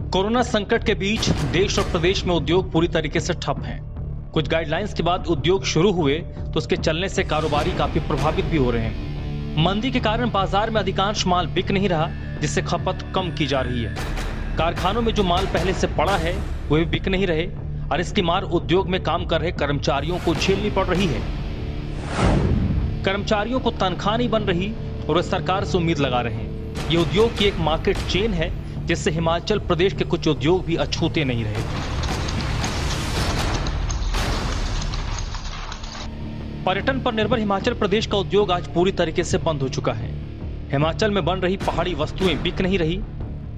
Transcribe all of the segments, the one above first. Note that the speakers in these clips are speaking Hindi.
कोरोना संकट के बीच देश और प्रदेश में उद्योग पूरी तरीके से ठप हैं। कुछ गाइडलाइंस के बाद उद्योग शुरू हुए तो उसके चलने से कारोबारी काफी प्रभावित भी हो रहे हैं। मंदी के कारण बाजार में अधिकांश माल बिक नहीं रहा, जिससे खपत कम की जा रही है। कारखानों में जो माल पहले से पड़ा है वो भी बिक नहीं रहे और इसकी मार उद्योग में काम कर रहे कर्मचारियों को झेलनी पड़ रही है। कर्मचारियों को तनख्वाह नहीं बन रही और वे सरकार से उम्मीद लगा रहे हैं। ये उद्योग की एक मार्केट चेन है जिससे हिमाचल प्रदेश के कुछ उद्योग भी अछूते नहीं रहे। पर्यटन पर निर्भर हिमाचल प्रदेश का उद्योग आज पूरी तरीके से बंद हो चुका है। हिमाचल में बन रही पहाड़ी वस्तुएं बिक नहीं रही।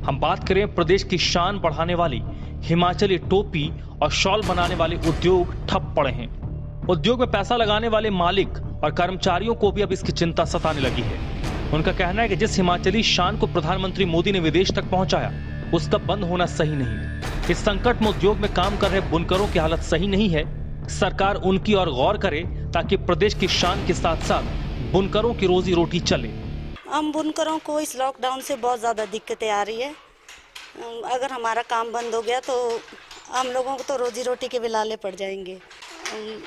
हम बात करें प्रदेश की शान बढ़ाने वाली हिमाचली टोपी और शॉल बनाने वाले उद्योग ठप पड़े हैं। उद्योग में पैसा लगाने वाले मालिक और कर्मचारियों को भी अब इसकी चिंता सताने लगी है। उनका कहना है कि जिस हिमाचली शान को प्रधानमंत्री मोदी ने विदेश तक पहुंचाया, उसका बंद होना सही नहीं है। इस संकट में उद्योग में काम कर रहे बुनकरों की हालत सही नहीं है। सरकार उनकी ओर गौर करे ताकि प्रदेश की शान के साथ साथ बुनकरों की रोजी रोटी चले। हम बुनकरों को इस लॉकडाउन से बहुत ज़्यादा दिक्कतें आ रही है। अगर हमारा काम बंद हो गया तो हम लोगों को तो रोजी रोटी के बिलाले पड़ जाएंगे।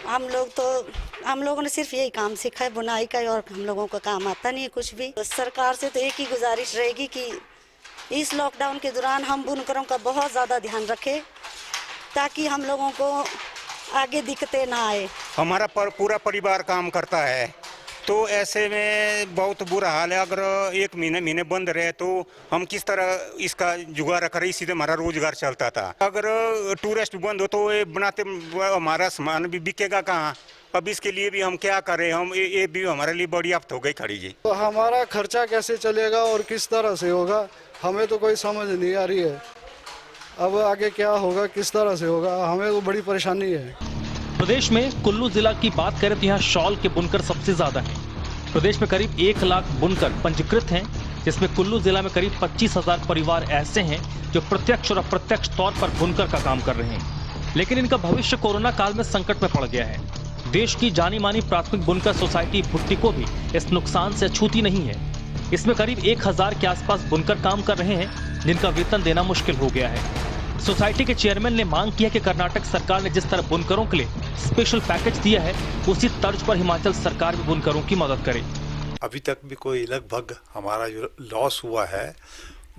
हम लोगों ने सिर्फ यही काम सीखा है, बुनाई का, और हम लोगों को काम आता नहीं है कुछ भी। तो सरकार से तो एक ही गुजारिश रहेगी कि इस लॉकडाउन के दौरान हम बुनकरों का बहुत ज़्यादा ध्यान रखें ताकि हम लोगों को आगे दिक्कतें ना आए। हमारा पूरा परिवार काम करता है, तो ऐसे में बहुत बुरा हाल है। अगर एक महीने बंद रहे तो हम किस तरह इसका जुगाड़ करें, इसी से हमारा रोजगार चलता था। अगर टूरिस्ट बंद हो तो ये बनाते हमारा सामान भी बिकेगा कहाँ। अब इसके लिए भी हम क्या करें, हम ये भी हमारे लिए बड़ी आफत हो गई खड़ी जी। तो हमारा खर्चा कैसे चलेगा और किस तरह से होगा, हमें तो कोई समझ नहीं आ रही है। अब आगे क्या होगा, किस तरह से होगा, हमें तो बड़ी परेशानी है। प्रदेश में कुल्लू जिला की बात करें तो यहाँ शॉल के बुनकर सबसे ज्यादा हैं। प्रदेश में करीब 1 लाख बुनकर पंजीकृत हैं, जिसमें कुल्लू जिला में करीब 25,000 परिवार ऐसे हैं जो प्रत्यक्ष और अप्रत्यक्ष तौर पर बुनकर का काम कर रहे हैं। लेकिन इनका भविष्य कोरोना काल में संकट में पड़ गया है। देश की जानी मानी प्राथमिक बुनकर सोसाइटी भुट्टी को भी इस नुकसान से अछूती नहीं है। इसमें करीब 1000 के आसपास बुनकर काम कर रहे हैं, जिनका वेतन देना मुश्किल हो गया है। सोसाइटी के चेयरमैन ने मांग की है कि कर्नाटक सरकार ने जिस तरह बुनकरों के लिए स्पेशल पैकेज दिया है, उसी तर्ज पर हिमाचल सरकार भी बुनकरों की मदद करे। अभी तक भी कोई लगभग हमारा जो लॉस हुआ है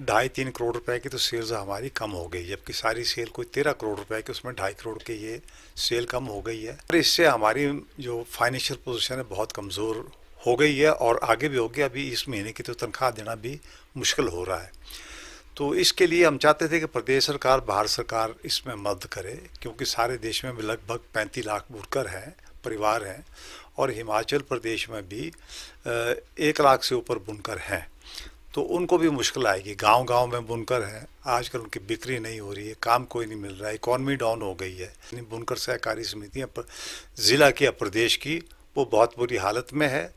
2.5-3 करोड़ रुपए की, तो सेल्स हमारी कम हो गई, जबकि सारी सेल कोई 13 करोड़ रुपए की, उसमें 2.5 करोड़ की ये सेल कम हो गई है। और इससे हमारी जो फाइनेंशियल पोजीशन है बहुत कमज़ोर हो गई है और आगे भी होगी। अभी इस महीने की तो तनख्वाह देना भी मुश्किल हो रहा है। तो इसके लिए हम चाहते थे कि प्रदेश सरकार, भारत सरकार इसमें मदद करे, क्योंकि सारे देश में लगभग 35 लाख बुनकर हैं, परिवार हैं, और हिमाचल प्रदेश में भी 1 लाख से ऊपर बुनकर हैं। तो उनको भी मुश्किल आएगी। गांव-गांव में बुनकर हैं, आजकल उनकी बिक्री नहीं हो रही है, काम कोई नहीं मिल रहा है, इकॉनमी डाउन हो गई है। बुनकर सहकारी समितियाँ ज़िला की या प्रदेश की वो बहुत बुरी हालत में है,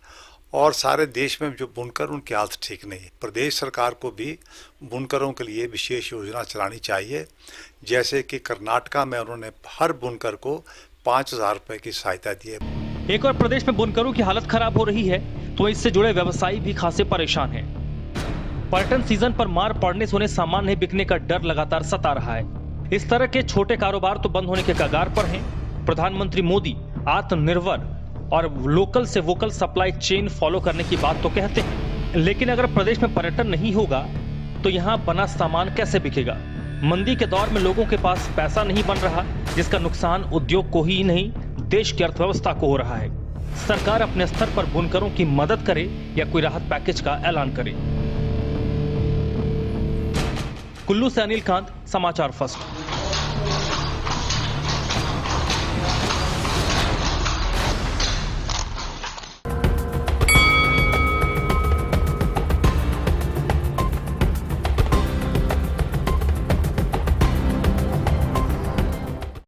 और सारे देश में जो बुनकर उनकी हालत ठीक नहीं है। प्रदेश सरकार को भी बुनकरों के लिए विशेष योजना चलानी चाहिए, जैसे कि कर्नाटका में उन्होंने हर बुनकर को 5,000 रुपए की सहायता दी है। एक और प्रदेश में बुनकरों की हालत खराब हो रही है तो इससे जुड़े व्यवसायी भी खासे परेशान हैं। पर्यटन सीजन पर मार पड़ने से उन्हें सामान नहीं बिकने का डर लगातार सता रहा है। इस तरह के छोटे कारोबार तो बंद होने के कगार पर हैं। प्रधानमंत्री मोदी आत्मनिर्भर और लोकल से वोकल सप्लाई चेन फॉलो करने की बात तो कहते हैं, लेकिन अगर प्रदेश में पर्यटन नहीं होगा तो यहाँ बना सामान कैसे बिकेगा। मंदी के दौर में लोगों के पास पैसा नहीं बन रहा, जिसका नुकसान उद्योग को ही नहीं देश की अर्थव्यवस्था को हो रहा है। सरकार अपने स्तर पर बुनकरों की मदद करे या कोई राहत पैकेज का ऐलान करे। कुल्लू से अनिल कांत, समाचार फर्स्ट।